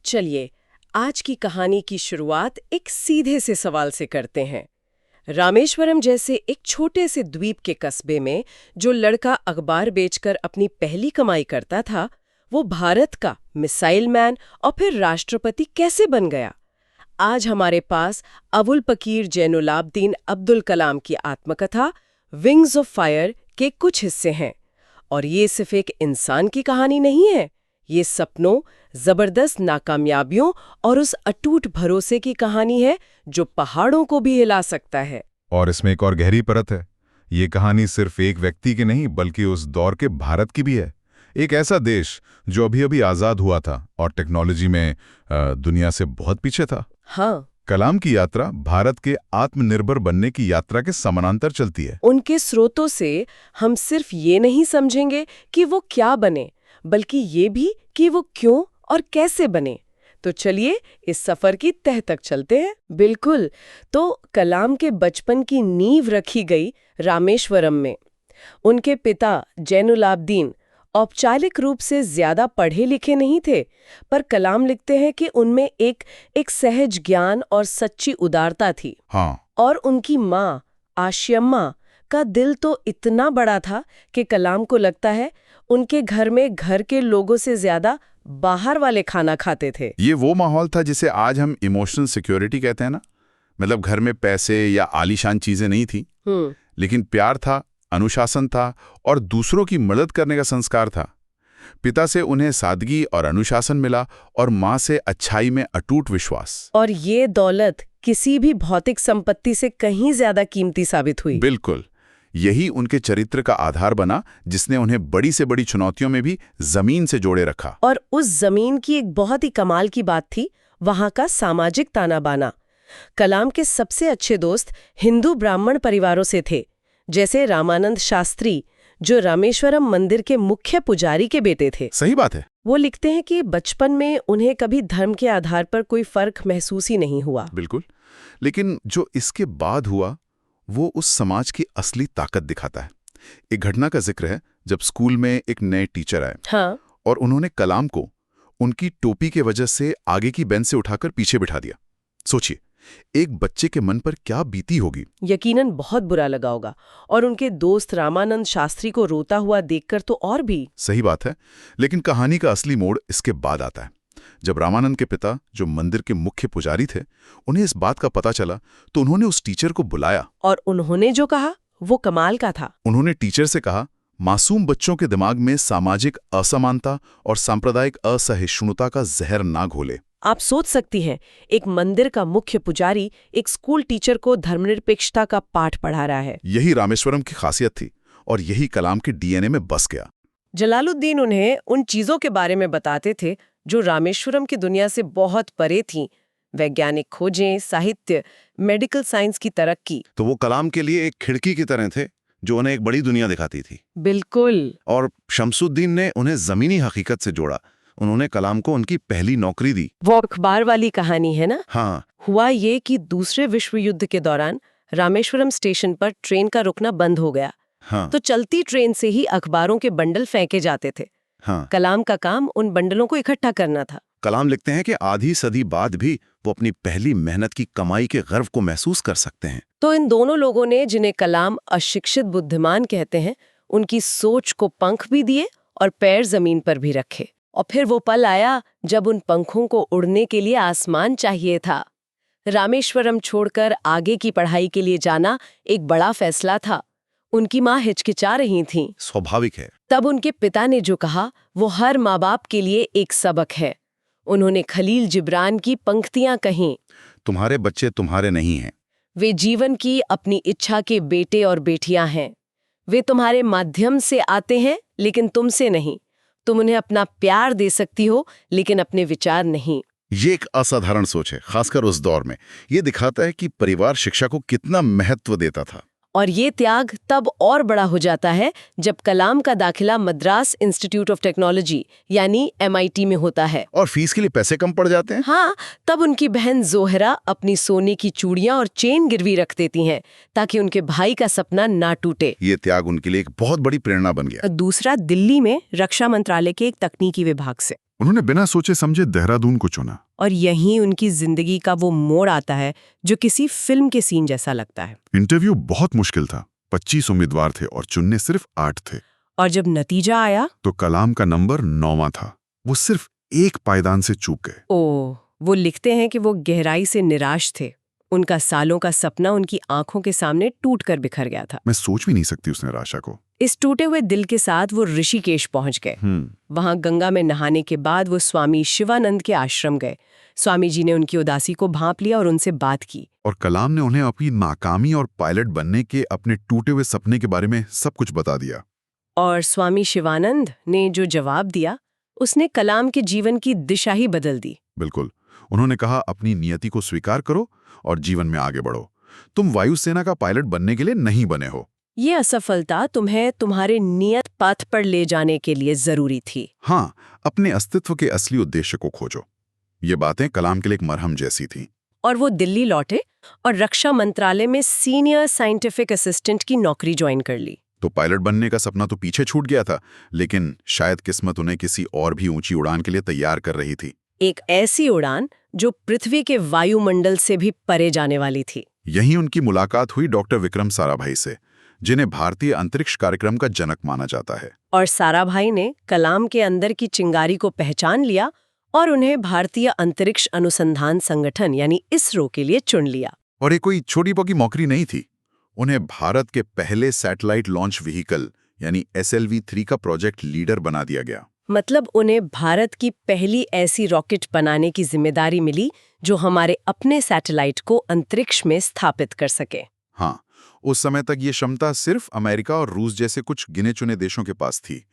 चलिए, आज की कहानी की शुरुआत एक सीधे से सवाल से करते हैं। रामेश्वरम जैसे एक छोटे से द्वीप के कस्बे में जो लड़का अखबार बेचकर अपनी पहली कमाई करता था, वो भारत का मिसाइल मैन और फिर राष्ट्रपति कैसे बन गया? आज हमारे पास अबुल पकीर जैनुलाब्दीन अब्दुल कलाम की आत्मकथा विंग्स ऑफ फायर के कुछ हिस्से हैं। और ये सिर्फ एक इंसान की कहानी नहीं है, ये सपनों, जबरदस्त नाकामयाबियों और उस अटूट भरोसे की कहानी है जो पहाड़ों को भी हिला सकता है। और इसमें एक और गहरी परत है। ये कहानी सिर्फ एक व्यक्ति की नहीं बल्कि उस दौर के भारत की भी है। एक ऐसा देश जो अभी अभी आज़ाद हुआ था और टेक्नोलॉजी में दुनिया से बहुत पीछे था। हाँ, कलाम की यात्रा भारत के आत्मनिर्भर बनने की यात्रा के समानांतर चलती है। उनके स्रोतों से हम सिर्फ ये नहीं समझेंगे कि वो क्या बने, बल्कि ये भी कि वो क्यों और कैसे बने। तो चलिए इस सफर की तह तक चलते हैं। बिल्कुल। तो कलाम के बचपन की नींव रखी गई रामेश्वरम में। उनके पिता जैनुलाब्दीन औपचारिक रूप से ज्यादा पढ़े लिखे नहीं थे, पर कलाम लिखते हैं कि उनमें एक सहज ज्ञान और सच्ची उदारता थी। हाँ। और उनकी माँ आशियम्मा का दिल तो इतना बड़ा था कि कलाम को लगता है उनके घर में घर के लोगों से ज्यादा बाहर वाले खाना खाते थे। ये वो माहौल था जिसे आज हम इमोशनल सिक्योरिटी कहते हैं ना। मतलब घर में पैसे या आलीशान चीजें नहीं थी, लेकिन प्यार था, अनुशासन था और दूसरों की मदद करने का संस्कार था। पिता से उन्हें सादगी और अनुशासन मिला और माँ से अच्छाई में अटूट विश्वास। और ये दौलत किसी भी भौतिक संपत्ति से कहीं ज्यादा कीमती साबित हुई। बिल्कुल, यही उनके चरित्र का आधार बना, जिसने उन्हें बड़ी से बड़ी चुनौतियों में भी जमीन से जोड़े रखा। और उस जमीन की एक बहुत ही कमाल की बात थी वहां का सामाजिक ताना बाना। कलाम के सबसे अच्छे दोस्त हिंदू ब्राह्मण परिवारों से थे, जैसे रामानंद शास्त्री, जो रामेश्वरम मंदिर के मुख्य पुजारी के बेटे थे। सही बात है। वो लिखते हैं कि बचपन में उन्हें कभी धर्म के आधार पर कोई फर्क महसूस ही नहीं हुआ। बिल्कुल, लेकिन जो इसके बाद हुआ वो उस समाज की असली ताकत दिखाता है। एक घटना का जिक्र है जब स्कूल में एक नए टीचर आए। हाँ। और उन्होंने कलाम को उनकी टोपी के वजह से आगे की बेंच से उठाकर पीछे बिठा दिया। सोचिए, एक बच्चे के मन पर क्या बीती होगी। यकीनन बहुत बुरा लगा होगा, और उनके दोस्त रामानंद शास्त्री को रोता हुआ देखकर तो और भी। सही बात है, लेकिन कहानी का असली मोड़ इसके बाद आता है। जब रामानंद के पिता, जो मंदिर के मुख्य पुजारी थे, उन्हें इस बात का पता चला तो उन्होंने उस टीचर को बुलाया। और उन्होंने जो कहा वो कमाल का था। उन्होंने टीचर से कहा, मासूम बच्चों के दिमाग में सामाजिक असमानता और सांप्रदायिक असहिष्णुता का जहर ना घोले। आप सोच सकती हैं, एक मंदिर का मुख्य पुजारी एक स्कूल टीचर को धर्मनिरपेक्षता का पाठ पढ़ा रहा है। यही रामेश्वरम की खासियत थी और यही कलाम के डीएनए में बस गया। जलालुद्दीन उन्हें उन चीजों के बारे में बताते थे जो रामेश्वरम की दुनिया से बहुत परे थीं। वैज्ञानिक खोजें, साहित्य, मेडिकल साइंस की तरक्की। तो वो कलाम के लिए एक खिड़की की तरह थे जो उन्हें एक बड़ी दुनिया दिखाती थी। बिल्कुल। और शमसुद्दीन ने उन्हें जमीनी हकीकत से जोड़ा। उन्होंने कलाम को उनकी पहली नौकरी दी। वो अखबार वाली कहानी है ना? हाँ। हुआ ये कि दूसरे विश्व युद्ध के दौरान रामेश्वरम स्टेशन पर ट्रेन का रुकना बंद हो गया। हाँ। तो चलती ट्रेन से ही अखबारों के बंडल फेंके जाते थे। हाँ। कलाम का काम उन बंडलों को इकट्ठा करना था। कलाम लिखते हैं कि आधी सदी बाद भी वो अपनी पहली मेहनत की कमाई के गर्व को महसूस कर सकते हैं। तो इन दोनों लोगों ने, जिन्हें कलाम अशिक्षित बुद्धिमान कहते हैं, उनकी सोच को पंख भी दिए और पैर जमीन पर भी रखे। और फिर वो पल आया जब उन पंखों को उड़ने के लिए आसमान चाहिए था। रामेश्वरम छोड़कर आगे की पढ़ाई के लिए जाना एक बड़ा फैसला था। उनकी माँ हिचकिचा रही थीं। स्वाभाविक है। तब उनके पिता ने जो कहा वो हर माँ बाप के लिए एक सबक है। उन्होंने खलील जिब्रान की पंक्तियां कहीं, तुम्हारे बच्चे तुम्हारे नहीं हैं। वे जीवन की अपनी इच्छा के बेटे और बेटियां हैं। वे तुम्हारे माध्यम से आते हैं लेकिन तुमसे नहीं। तुम उन्हें अपना प्यार दे सकती हो लेकिन अपने विचार नहीं। ये एक असाधारण सोच है, खासकर उस दौर में। ये दिखाता है कि परिवार शिक्षा को कितना महत्व देता था। और ये त्याग तब और बड़ा हो जाता है जब कलाम का दाखिला मद्रास इंस्टीट्यूट ऑफ टेक्नोलॉजी यानी MIT में होता है। और फीस के लिए पैसे कम पड़ जाते हैं। हाँ, तब उनकी बहन जोहरा अपनी सोने की चूड़ियां और चेन गिरवी रख देती हैं ताकि उनके भाई का सपना ना टूटे। ये त्याग उनके लिए एक बहुत बड़ी प्रेरणा बन गया। दूसरा, दिल्ली में रक्षा मंत्रालय के एक तकनीकी विभाग से उन्होंने बिना सोचे समझे देहरादून को चुना। और यहीं उनकी जिंदगी का वो मोड़ आता है जो किसी फिल्म के सीन जैसा लगता है। इंटरव्यू बहुत मुश्किल था, 25 उम्मीदवार थे और चुनने सिर्फ 8 थे। और जब नतीजा आया तो कलाम का नंबर 9वां था। वो सिर्फ एक पायदान से चूक गए। ओह, वो लिखते हैं कि वो गहराई से निराश थे। उनका सालों का सपना उनकी आंखों के सामने टूटकर बिखर गया था। मैं सोच भी नहीं सकती उस निराशा को। इस टूटे हुए दिल के साथ वो ऋषिकेश पहुंच गए। वहां गंगा में नहाने के बाद वो स्वामी शिवानंद के आश्रम गए। स्वामी जी ने उनकी उदासी को भांप लिया और उनसे बात की। और कलाम ने उन्हें अपनी नाकामी और पायलट बनने के अपने टूटे हुए सपने के बारे में सब कुछ बता दिया। और स्वामी शिवानंद ने जो जवाब दिया, उसने कलाम के जीवन की दिशा ही बदल दी। बिल्कुल। उन्होंने कहा, अपनी नियति को स्वीकार करो और जीवन में आगे बढ़ो। तुम वायुसेना का पायलट बनने के लिए नहीं बने हो। ये असफलता तुम्हें तुम्हारे नियत पथ पर ले जाने के लिए जरूरी थी। हाँ, अपने अस्तित्व के असली उद्देश्य को खोजो। ये बातें कलाम के लिए एक मरहम जैसी थी। और वो दिल्ली लौटे और रक्षा मंत्रालय में सीनियर साइंटिफिक असिस्टेंट की नौकरी ज्वाइन कर ली। तो पायलट बनने का सपना तो पीछे छूट गया था, लेकिन शायद किस्मत उन्हें किसी और भी ऊंची उड़ान के लिए तैयार कर रही थी। एक ऐसी उड़ान जो पृथ्वी के वायुमंडल से भी परे जाने वाली थी। यहीं उनकी मुलाकात हुई डॉक्टर विक्रम साराभाई से, जिन्हें भारतीय अंतरिक्ष कार्यक्रम का जनक माना जाता है। और साराभाई ने कलाम के अंदर की चिंगारी को पहचान लिया और उन्हें भारतीय अंतरिक्ष अनुसंधान संगठन यानी इसरो के लिए चुन लिया। और ये कोई छोटी पोकी नौकरी नहीं थी। उन्हें भारत के पहले सैटेलाइट लॉन्च व्हीकल यानी SLV-3 का प्रोजेक्ट लीडर बना दिया गया। मतलब उन्हें भारत की पहली ऐसी रॉकेट बनाने की जिम्मेदारी मिली जो हमारे अपने सैटेलाइट को अंतरिक्ष में स्थापित कर सके। हाँ, उस समय तक ये क्षमता सिर्फ अमेरिका और रूस जैसे कुछ गिने चुने देशों के पास थी।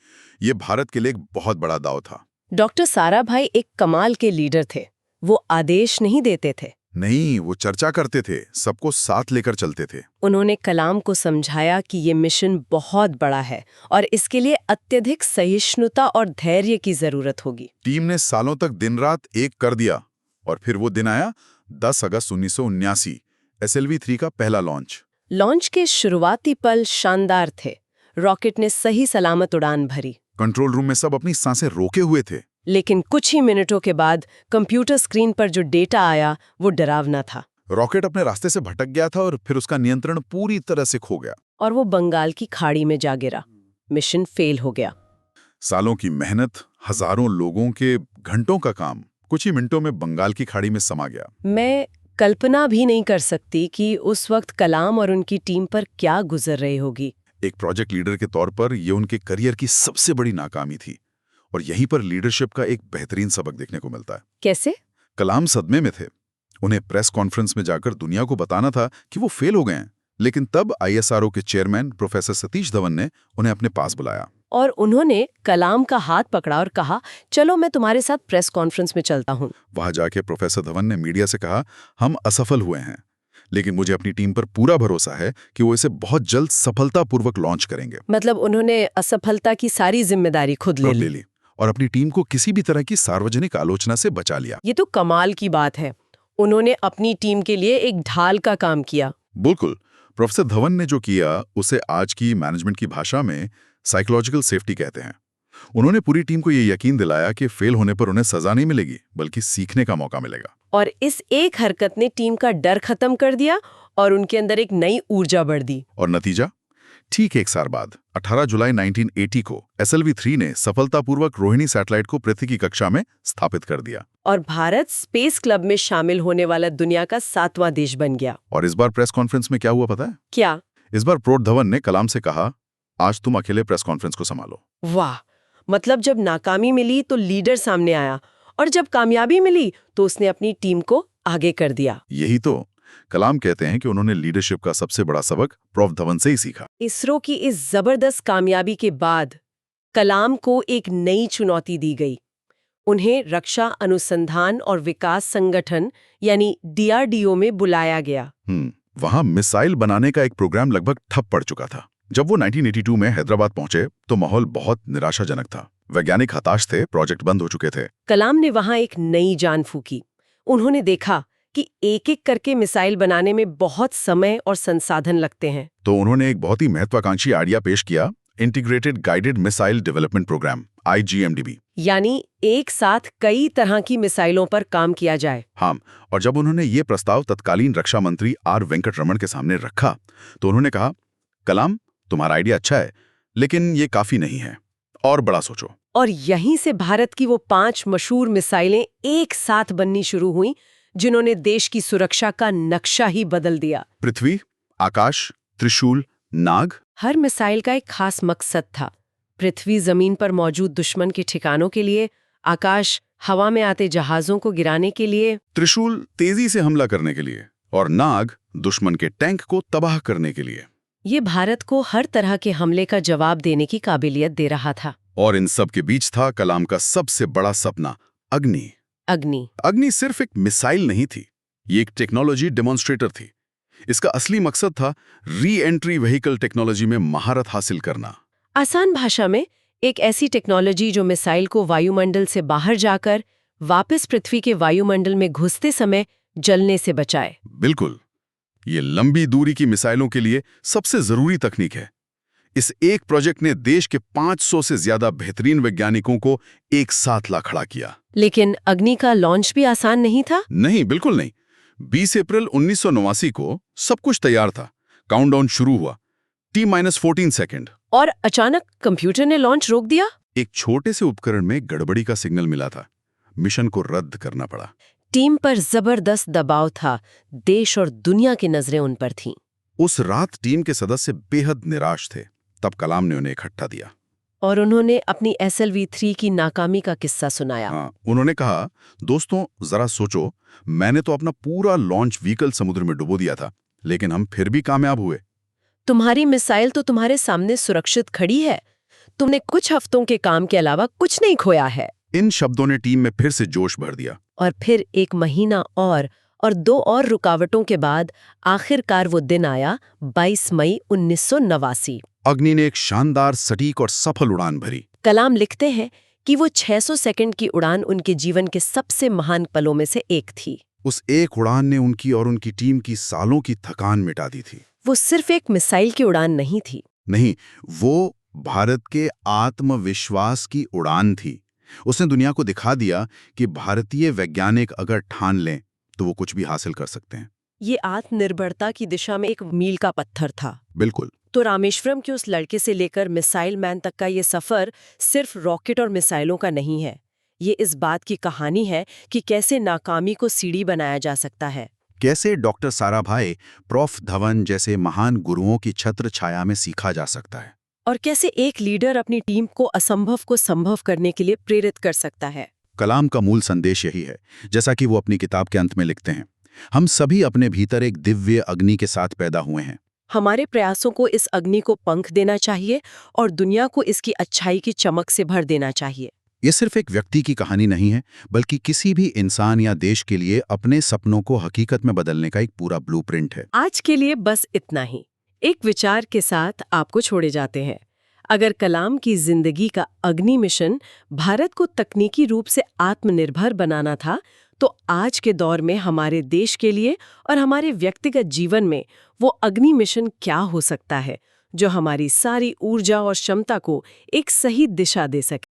ये भारत के लिए एक बहुत बड़ा दांव था। डॉक्टर साराभाई एक कमाल के लीडर थे। वो आदेश नहीं देते थे, नहीं, वो चर्चा करते थे, सबको साथ लेकर चलते थे। उन्होंने कलाम को समझाया कि ये मिशन बहुत बड़ा है और इसके लिए अत्यधिक सहिष्णुता और धैर्य की जरूरत होगी। टीम ने सालों तक दिन रात एक कर दिया और फिर वो दिन आया 10 अगस्त 1979, SLV-3 का पहला लॉन्च के शुरुआती पल शानदार थे। रॉकेट ने सही सलामत उड़ान भरी। कंट्रोल रूम में सब अपनी सांसें रोके हुए थे। लेकिन कुछ ही मिनटों के बाद कंप्यूटर स्क्रीन पर जो डेटा आया वो डरावना था। रॉकेट अपने रास्ते से भटक गया था और फिर उसका नियंत्रण पूरी तरह से खो गया और वो बंगाल की खाड़ी में जा गिरा। मिशन फेल हो गया। सालों की मेहनत, हजारों लोगों के घंटों का काम कुछ ही मिनटों में बंगाल की खाड़ी में समा गया। मैं कल्पना भी नहीं कर सकती कि उस वक्त कलाम और उनकी टीम पर क्या गुजर रही होगी। एक प्रोजेक्ट लीडर के तौर पर यह उनके करियर की सबसे बड़ी नाकामी थी और यहीं पर लीडरशिप का एक बेहतरीन सबक देखने को मिलता है। कैसे? कलाम सदमे में थे। उन्हें प्रेस कॉन्फ्रेंस में जाकर दुनिया को बताना था कि वो फेल हो गए हैं, लेकिन तब ISRO के चेयरमैन प्रोफेसर सतीश धवन ने उन्हें अपने पास बुलाया और उन्होंने कलाम का हाथ पकड़ा और कहा, चलो मैं तुम्हारे साथ प्रेस कॉन्फ्रेंस में चलता हूँ। वहां जाके प्रोफेसर धवन ने मीडिया से कहा, हम असफल हुए हैं, लेकिन मुझे अपनी टीम पर पूरा भरोसा है कि वो इसे बहुत जल्द सफलतापूर्वक लॉन्च करेंगे। मतलब उन्होंने असफलता की सारी जिम्मेदारी खुद ले ली और अपनी टीम को किसी भी तरह की सार्वजनिक आलोचना से बचा लिया। ये तो कमाल की बात है। उन्होंने अपनी टीम के लिए एक ढाल का काम किया। बिल्कुल। प्रोफेसर धवन ने जो किया उसे आज की मैनेजमेंट की भाषा में साइकोलॉजिकल सेफ्टी कहते हैं। उन्होंने पूरी टीम को ये यकीन दिलाया कि फेल होने पर उन्हें सजा नहीं मिलेगी, बल्कि सीखने का मौका मिलेगा। और इस एक हरकत ने टीम का डर खत्म कर दिया और उनके अंदर एक नई ऊर्जा बढ़ दी। और नतीजा? ठीक एक साल बाद 18 जुलाई 1980 को SLV-3 ने सफलतापूर्वक रोहिणी सैटेलाइट को पृथ्वी की कक्षा में स्थापित कर दिया और भारत स्पेस क्लब में शामिल होने वाला दुनिया का 7वां देश बन गया। और इस बार प्रेस कॉन्फ्रेंस में क्या हुआ पता है? क्या? इस बार प्रो धवन ने कलाम से कहा, आज तुम अकेले प्रेस कॉन्फ्रेंस को संभालो। वाह! मतलब जब नाकामी मिली तो लीडर सामने आया और जब कामयाबी मिली तो उसने अपनी टीम को आगे कर दिया। यही तो कलाम कहते हैं कि उन्होंने लीडरशिप का सबसे बड़ा सबक प्रोफ धवन से ही सीखा। इसरो की इस जबरदस्त कामयाबी के बाद कलाम को एक नई चुनौती दी गई। उन्हें रक्षा अनुसंधान और विकास संगठन यानी DRDO में बुलाया गया। वहां मिसाइल बनाने का एक प्रोग्राम लगभग ठप पड़ चुका था। जब वो 1982 में हैदराबाद पहुंचे तो माहौल बहुत निराशाजनक था। वैज्ञानिक हताश थे, प्रोजेक्ट बंद हो चुके थे। कलाम ने वहां एक नई जान फूकी। उन्होंने देखा कि एक-एक करके मिसाइल बनाने में बहुत समय और संसाधन लगते हैं। तो उन्होंने एक बहुत ही महत्वाकांक्षी आइडिया पेश किया, integrated guided missile development programme, IGMDB। यानी एक साथ कई तरह की मिसाइलों पर काम किया जाए। हाँ, और जब उन्होंने ये प्रस्ताव तत्कालीन रक्षा मंत्री R वेंकटरमण के सामने रखा तो उन्होंने कहा, कलाम, तुम्हारा आइडिया अच्छा है, लेकिन ये काफी नहीं है, और बड़ा सोचो। और यहीं से भारत की वो 5 मशहूर मिसाइलें एक साथ बननी शुरू हुईं, जिन्होंने देश की सुरक्षा का नक्शा ही बदल दिया। पृथ्वी, आकाश, त्रिशूल, नाग। हर मिसाइल का एक खास मकसद था। पृथ्वी जमीन पर मौजूद दुश्मन के ठिकानों के लिए, आकाश हवा में आते जहाजों को गिराने के लिए, त्रिशूल तेजी से हमला करने के लिए, और नाग दुश्मन के टैंक को तबाह करने के लिए। ये भारत को हर तरह के हमले का जवाब देने की काबिलियत दे रहा था। और इन सब के बीच था कलाम का सबसे बड़ा सपना, अग्नि। अग्नि सिर्फ एक मिसाइल नहीं थी, ये एक टेक्नोलॉजी डेमोन्स्ट्रेटर थी। इसका असली मकसद था री एंट्री व्हीकल टेक्नोलॉजी में महारत हासिल करना। आसान भाषा में, एक ऐसी टेक्नोलॉजी जो मिसाइल को वायुमंडल से बाहर जाकर वापस पृथ्वी के वायुमंडल में घुसते समय जलने से बचाए। बिल्कुल, ये लंबी दूरी की मिसाइलों के लिए सबसे जरूरी तकनीक है। इस एक प्रोजेक्ट ने देश के 500 से ज्यादा बेहतरीन वैज्ञानिकों को एक साथ ला खड़ा किया। लेकिन अग्नि का लॉन्च भी आसान नहीं था। नहीं, बिल्कुल नहीं। 20 अप्रैल 1989 को सब कुछ तैयार था, काउंटडाउन शुरू हुआ, T-14 सेकंड। और अचानक कंप्यूटर ने लॉन्च रोक दिया। एक छोटे से उपकरण में गड़बड़ी का सिग्नल मिला था, मिशन को रद्द करना पड़ा। टीम पर जबरदस्त दबाव था, देश और दुनिया की नजरें उन पर थीं। उस रात टीम के सदस्य बेहद निराश थे। तब कलाम ने उन्हें इकट्ठा दिया और उन्होंने अपनी SLV-3 की नाकामी का किस्सा सुनाया। हाँ, उन्होंने कहा, दोस्तों जरा सोचो, मैंने तो अपना पूरा लॉन्च व्हीकल समुद्र में डुबो दिया था, लेकिन हम फिर भी कामयाब हुए। तुम्हारी मिसाइल तो तुम्हारे सामने सुरक्षित खड़ी है। तुमने कुछ हफ्तों के काम के अलावा कुछ नहीं खोया है। इन शब्दों ने टीम में फिर से जोश भर दिया। और फिर 1 महीना और 2 और रुकावटों के बाद आखिरकार वो दिन आया, 22 मई 1989। अग्नि ने एक शानदार, सटीक और सफल उड़ान भरी। कलाम लिखते हैं कि वो 600 सेकंड की उड़ान उनके जीवन के सबसे महान पलों में से एक थी। उस एक उड़ान ने उनकी और उनकी टीम की सालों की थकान मिटा दी थी। वो सिर्फ एक मिसाइल की उड़ान नहीं थी। नहीं, वो भारत के आत्मविश्वास की उड़ान थी। उसने दुनिया को दिखा दिया कि भारतीय वैज्ञानिक अगर ठान लें तो वो कुछ भी हासिल कर सकते हैं। ये आत्मनिर्भरता की दिशा में एक मील का पत्थर था। बिल्कुल। तो रामेश्वरम के उस लड़के से लेकर मिसाइल मैन तक का ये सफर सिर्फ रॉकेट और मिसाइलों का नहीं है। ये इस बात की कहानी है कि कैसे नाकामी को सीढ़ी बनाया जा सकता है। कैसे डॉक्टर साराभाई, प्रोफ धवन जैसे महान गुरुओं की छत्र छाया में सीखा जा सकता है। और कैसे एक लीडर अपनी टीम को असंभव को संभव करने के लिए प्रेरित कर सकता है। कलाम का मूल संदेश यही है, जैसा कि वो अपनी किताब के अंत में लिखते हैं, हम सभी अपने भीतर एक दिव्य अग्नि के साथ पैदा हुए हैं। हमारे प्रयासों को इस अग्नि को पंख देना चाहिए और दुनिया को इसकी अच्छाई की चमक से भर देना चाहिए। ये सिर्फ एक व्यक्ति की कहानी नहीं है, बल्कि किसी भी इंसान या देश के लिए अपने सपनों को हकीकत में बदलने का एक पूरा ब्लूप्रिंट है। आज के लिए बस इतना ही। एक विचार के साथ आपको छोड़े जाते हैं। अगर कलाम की जिंदगी का अग्नि मिशन भारत को तकनीकी रूप से आत्मनिर्भर बनाना था, तो आज के दौर में हमारे देश के लिए और हमारे व्यक्तिगत जीवन में वो अग्नि मिशन क्या हो सकता है, जो हमारी सारी ऊर्जा और क्षमता को एक सही दिशा दे सके।